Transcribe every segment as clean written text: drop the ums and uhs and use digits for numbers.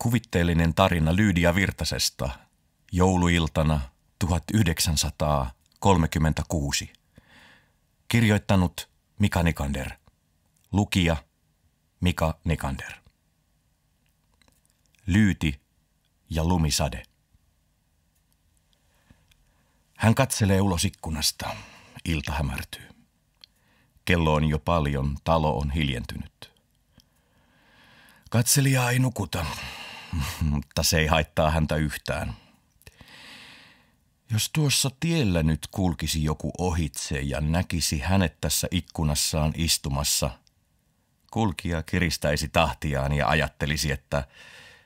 Kuvitteellinen tarina Lydia Virtasesta jouluiltana 1936. Kirjoittanut Mika Nikander. Lukija Mika Nikander. Lyyti ja lumisade. Hän katselee ulos ikkunasta. Ilta hämärtyy. Kello on jo paljon, talo on hiljentynyt. Katselijaa ei nukuta, mutta se ei haittaa häntä yhtään. Jos tuossa tiellä nyt kulkisi joku ohitse ja näkisi hänet tässä ikkunassaan istumassa, kulkija kiristäisi tahtiaan ja ajattelisi, että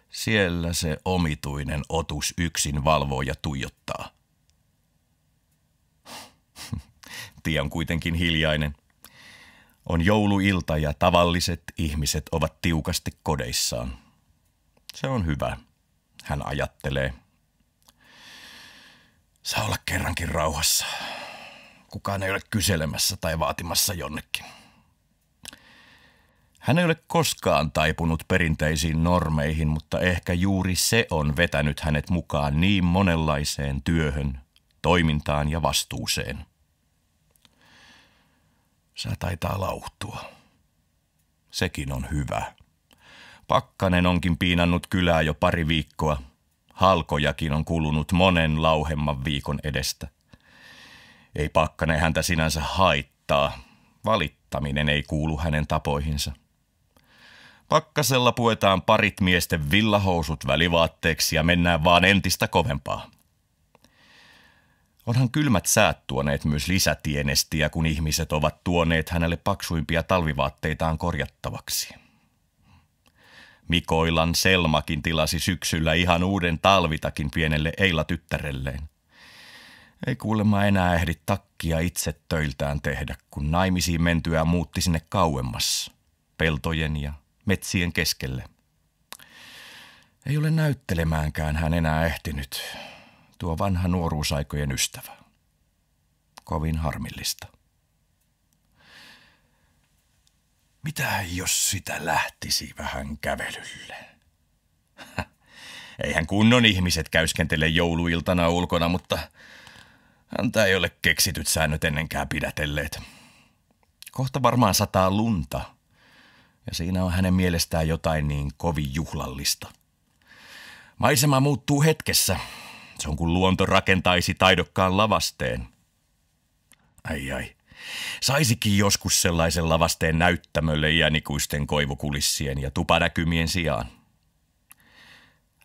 siellä se omituinen otus yksin valvoo ja tuijottaa. Tie on kuitenkin hiljainen. On jouluilta ja tavalliset ihmiset ovat tiukasti kodeissaan. Se on hyvä, hän ajattelee. Saa olla kerrankin rauhassa. Kukaan ei ole kyselemässä tai vaatimassa jonnekin. Hän ei ole koskaan taipunut perinteisiin normeihin, mutta ehkä juuri se on vetänyt hänet mukaan niin monenlaiseen työhön, toimintaan ja vastuuseen. Sää taitaa lauhtua. Sekin on hyvä. Pakkanen onkin piinannut kylää jo pari viikkoa. Halkojakin on kulunut monen lauhemman viikon edestä. Ei Pakkanen häntä sinänsä haittaa. Valittaminen ei kuulu hänen tapoihinsa. Pakkasella puetaan parit miesten villahousut välivaatteeksi ja mennään vaan entistä kovempaa. Onhan kylmät säät tuoneet myös lisätienestiä, kun ihmiset ovat tuoneet hänelle paksuimpia talvivaatteitaan korjattavaksi. Mikoilan Selmakin tilasi syksyllä ihan uuden talvitakin pienelle Eila-tyttärelleen. Ei kuulemma enää ehdi takkia itse töiltään tehdä, kun naimisiin mentyään muutti sinne kauemmas, peltojen ja metsien keskelle. Ei ole näyttelemäänkään hän enää ehtinyt, tuo vanha nuoruusaikojen ystävä. Kovin harmillista. Mitä jos sitä lähtisi vähän kävelylle? Eihän kunnon ihmiset käyskentele jouluiltana ulkona, mutta häntä ei ole keksityt säännöt ennenkään pidätelleet. Kohta varmaan sataa lunta, ja siinä on hänen mielestään jotain niin kovin juhlallista. Maisema muuttuu hetkessä. Se on kuin luonto rakentaisi taidokkaan lavasteen. Ai. Saisikin joskus sellaisen lavasteen näyttämölle iänikuisten koivukulissien ja tupanäkymien sijaan.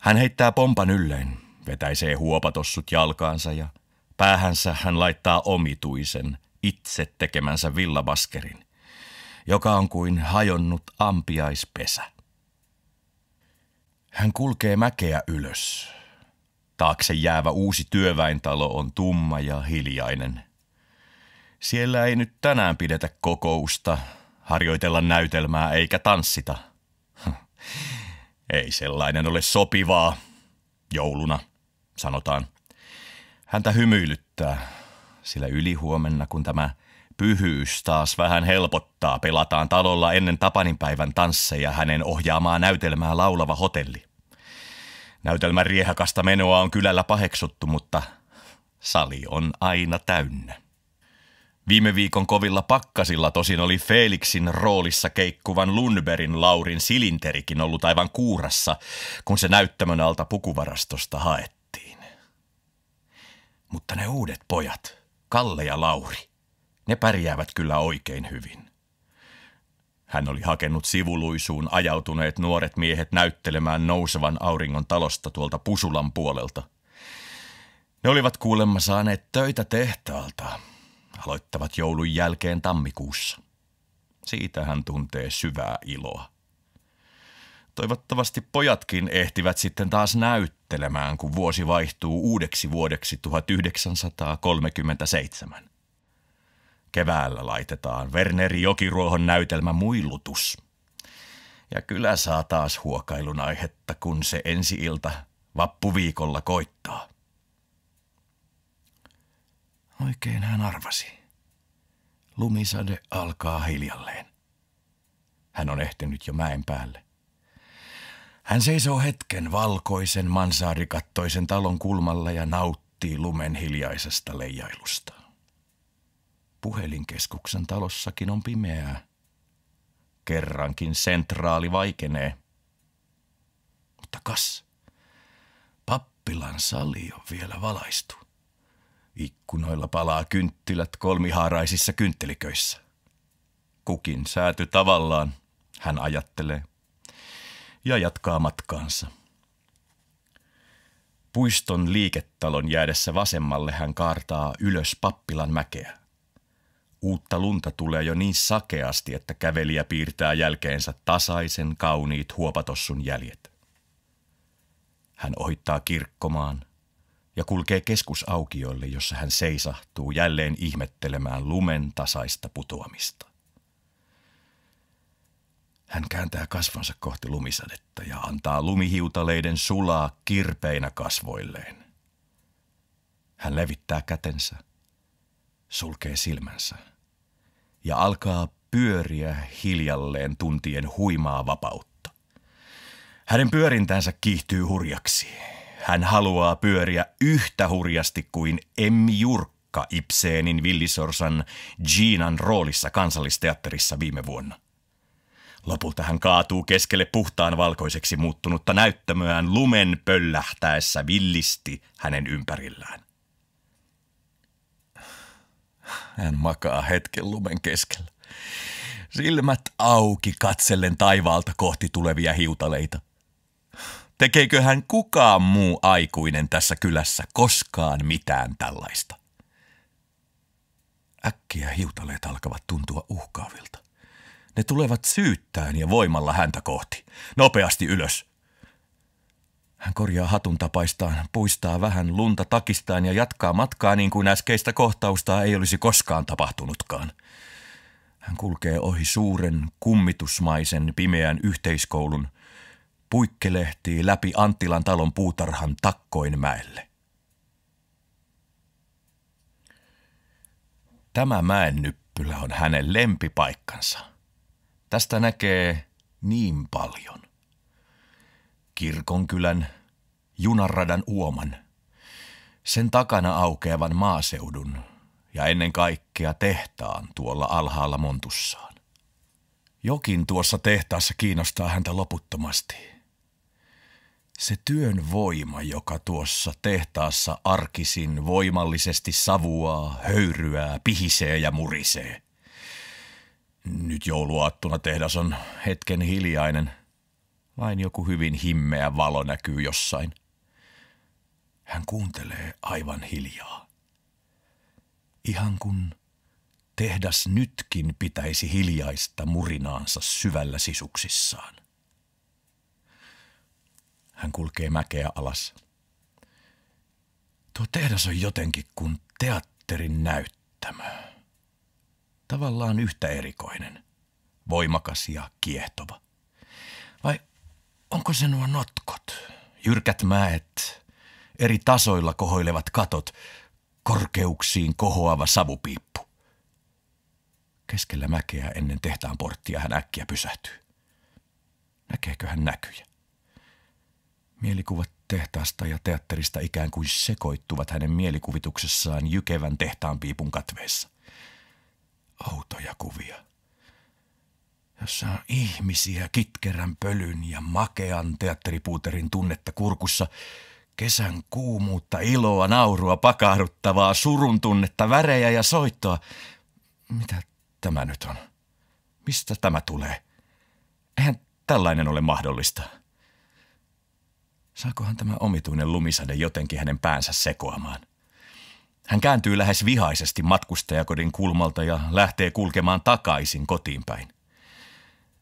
Hän heittää pompan ylleen, vetäisee huopatossut jalkaansa ja päähänsä hän laittaa omituisen, itse tekemänsä villavaskerin, joka on kuin hajonnut ampiaispesä. Hän kulkee mäkeä ylös. Taakse jäävä uusi työväentalo on tumma ja hiljainen. Siellä ei nyt tänään pidetä kokousta, harjoitella näytelmää eikä tanssita. Ei sellainen ole sopivaa. Jouluna, sanotaan. Häntä hymyilyttää, sillä ylihuomenna kun tämä pyhyys taas vähän helpottaa, pelataan talolla ennen Tapaninpäivän tansseja hänen ohjaamaa näytelmää Laulava hotelli. Näytelmän riehakasta menoa on kylällä paheksuttu, mutta sali on aina täynnä. Viime viikon kovilla pakkasilla tosin oli Felixin roolissa keikkuvan Lundbergin Laurin silinterikin ollut aivan kuurassa, kun se näyttämön alta pukuvarastosta haettiin. Mutta ne uudet pojat, Kalle ja Lauri, ne pärjäävät kyllä oikein hyvin. Hän oli hakenut sivuluisuun ajautuneet nuoret miehet näyttelemään Nousevan auringon talosta tuolta Pusulan puolelta. Ne olivat kuulemma saaneet töitä tehtaalta. Aloittavat joulun jälkeen tammikuussa. Siitä hän tuntee syvää iloa. Toivottavasti pojatkin ehtivät sitten taas näyttelemään, kun vuosi vaihtuu uudeksi vuodeksi 1937. Keväällä laitetaan Werneri Jokiruohon näytelmä Muilutus. Ja kylä saa taas huokailun aihetta, kun se ensi-ilta vappuviikolla koittaa. Oikein hän arvasi. Lumisade alkaa hiljalleen. Hän on ehtinyt jo mäen päälle. Hän seisoo hetken valkoisen mansaarikattoisen talon kulmalla ja nauttii lumen hiljaisesta leijailusta. Puhelinkeskuksen talossakin on pimeää. Kerrankin sentraali vaikenee. Mutta kas, pappilan sali on vielä valaistu. Ikkunoilla palaa kynttilät kolmihaaraisissa kyntteliköissä. Kukin sääty tavallaan, hän ajattelee, ja jatkaa matkaansa. Puiston liiketalon jäädessä vasemmalle hän kaartaa ylös pappilan mäkeä. Uutta lunta tulee jo niin sakeasti, että kävelijä piirtää jälkeensä tasaisen kauniit huopatossun jäljet. Hän ohittaa kirkkomaan ja kulkee keskusaukioille, jossa hän seisahtuu jälleen ihmettelemään lumen tasaista putoamista. Hän kääntää kasvonsa kohti lumisadetta ja antaa lumihiutaleiden sulaa kirpeinä kasvoilleen. Hän levittää kätensä, sulkee silmänsä ja alkaa pyöriä hiljalleen tuntien huimaa vapautta. Hänen pyörintänsä kiihtyy hurjaksi. Hän haluaa pyöriä yhtä hurjasti kuin Emmi Jurkka Ibsenin Villisorsan Ginan roolissa Kansallisteatterissa viime vuonna. Lopulta hän kaatuu keskelle puhtaan valkoiseksi muuttunutta näyttämöään lumen pöllähtäessä villisti hänen ympärillään. Hän makaa hetken lumen keskellä, silmät auki katsellen taivaalta kohti tulevia hiutaleita. Tekeekö hän kukaan muu aikuinen tässä kylässä koskaan mitään tällaista? Äkkiä hiutaleet alkavat tuntua uhkaavilta. Ne tulevat syyttäen ja voimalla häntä kohti. Nopeasti ylös. Hän korjaa hatun tapaistaan, puistaa vähän lunta takistaan ja jatkaa matkaa niin kuin äskeistä kohtausta ei olisi koskaan tapahtunutkaan. Hän kulkee ohi suuren, kummitusmaisen, pimeän yhteiskoulun, puikkelehtii läpi Anttilan talon puutarhan Takkoinmäelle. Tämä mäennyppylä on hänen lempipaikkansa. Tästä näkee niin paljon. Kirkonkylän, junaradan uoman, sen takana aukeavan maaseudun ja ennen kaikkea tehtaan tuolla alhaalla montussaan. Jokin tuossa tehtaassa kiinnostaa häntä loputtomasti. Se työn voima, joka tuossa tehtaassa arkisin voimallisesti savuaa, höyryää, pihisee ja murisee. Nyt jouluaattona tehdas on hetken hiljainen. Vain joku hyvin himmeä valo näkyy jossain. Hän kuuntelee aivan hiljaa. Ihan kun tehdas nytkin pitäisi hiljaista murinaansa syvällä sisuksissaan. Hän kulkee mäkeä alas. Tuo tehdas on jotenkin kuin teatterin näyttämö. Tavallaan yhtä erikoinen, voimakas ja kiehtova. Vai onko se nuo notkot, jyrkät mäet, eri tasoilla kohoilevat katot, korkeuksiin kohoava savupiippu? Keskellä mäkeä ennen tehtaan porttia hän äkkiä pysähtyy. Näkeekö hän näkyjä? Mielikuvat tehtaasta ja teatterista ikään kuin sekoittuvat hänen mielikuvituksessaan jykevän tehtaanpiipun katveessa. Outoja kuvia, jossa on ihmisiä kitkerän pölyn ja makean teatteripuuterin tunnetta kurkussa, kesän kuumuutta, iloa, naurua, pakahduttavaa, surun tunnetta, värejä ja soittoa. Mitä tämä nyt on? Mistä tämä tulee? Eihän tällainen ole mahdollista. Saakohan tämä omituinen lumisade jotenkin hänen päänsä sekoamaan? Hän kääntyy lähes vihaisesti matkustajakodin kulmalta ja lähtee kulkemaan takaisin kotiin päin.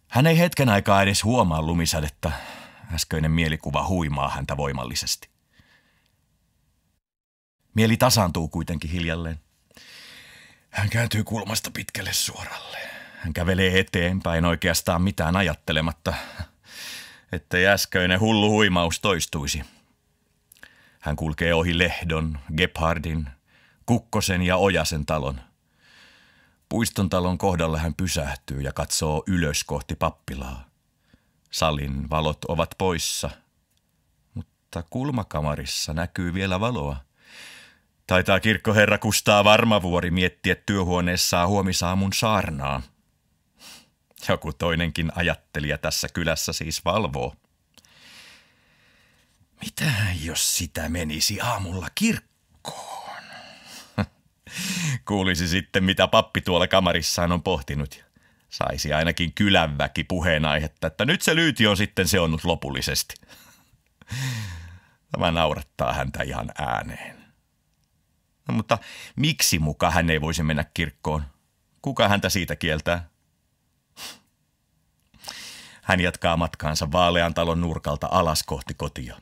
Hän ei hetken aikaa edes huomaa lumisadetta. Äskeinen mielikuva huimaa häntä voimallisesti. Mieli tasaantuu kuitenkin hiljalleen. Hän kääntyy kulmasta pitkälle suoralle. Hän kävelee eteenpäin oikeastaan mitään ajattelematta, ettei äskeinen hullu huimaus toistuisi. Hän kulkee ohi Lehdon, Gebhardin, Kukkosen ja Ojasen talon. Puiston talon kohdalla hän pysähtyy ja katsoo ylös kohti pappilaa. Salin valot ovat poissa, mutta kulmakamarissa näkyy vielä valoa. Taitaa kirkkoherra Kustaa Varmavuori miettiä työhuoneessaan huomisaamun saarnaa. Joku toinenkin ajattelija tässä kylässä siis valvoo. Mitä jos sitä menisi aamulla kirkkoon? Kuulisi sitten, mitä pappi tuolla kamarissaan on pohtinut. Saisi ainakin kylänväki puheenaihetta, että nyt se lyyti on sitten seonnut lopullisesti. Tämä naurattaa häntä ihan ääneen. No, mutta miksi muka hän ei voisi mennä kirkkoon? Kuka häntä siitä kieltää? Hän jatkaa matkaansa Vaalean talon nurkalta alas kohti kotia.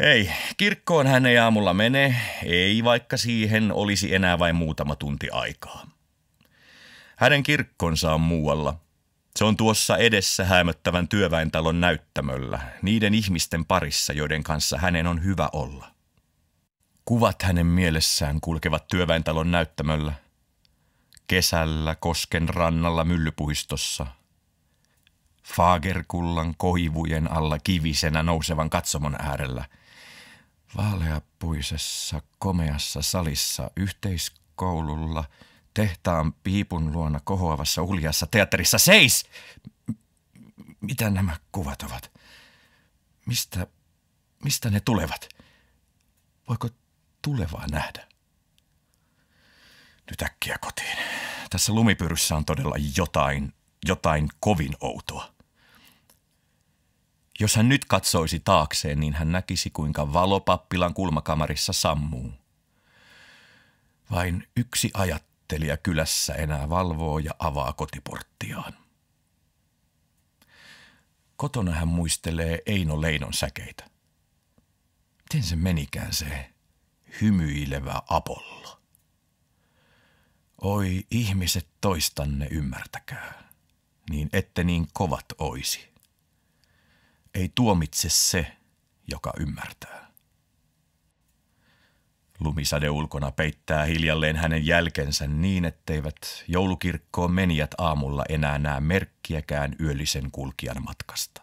Ei, kirkkoon hän ei aamulla mene, ei vaikka siihen olisi enää vain muutama tunti aikaa. Hänen kirkkonsa on muualla. Se on tuossa edessä häämöttävän työväentalon näyttämöllä, niiden ihmisten parissa, joiden kanssa hänen on hyvä olla. Kuvat hänen mielessään kulkevat työväentalon näyttämöllä. Kesällä Kosken rannalla myllypuistossa. Fagerkullan koivujen alla kivisenä nousevan katsomon äärellä. Vaaleapuisessa komeassa salissa yhteiskoululla, tehtaan piipun luona kohoavassa uljassa teatterissa. Seis! Mitä nämä kuvat ovat? Mistä ne tulevat? Voiko tulevaa nähdä? Nyt äkkiä kotiin. Tässä lumipyryssä on todella jotain kovin outoa. Jos hän nyt katsoisi taakseen, niin hän näkisi, kuinka valo pappilan kulmakamarissa sammuu. Vain yksi ajattelija kylässä enää valvoo ja avaa kotiporttiaan. Kotona hän muistelee Eino Leinon säkeitä. Miten se menikään se hymyilevä Apollo? Oi ihmiset, toistanne ymmärtäkää, niin ette niin kovat oisi. Ei tuomitse se, joka ymmärtää. Lumisade ulkona peittää hiljalleen hänen jälkensä niin, etteivät joulukirkkoon menijät aamulla enää näe merkkiäkään yöllisen kulkijan matkasta.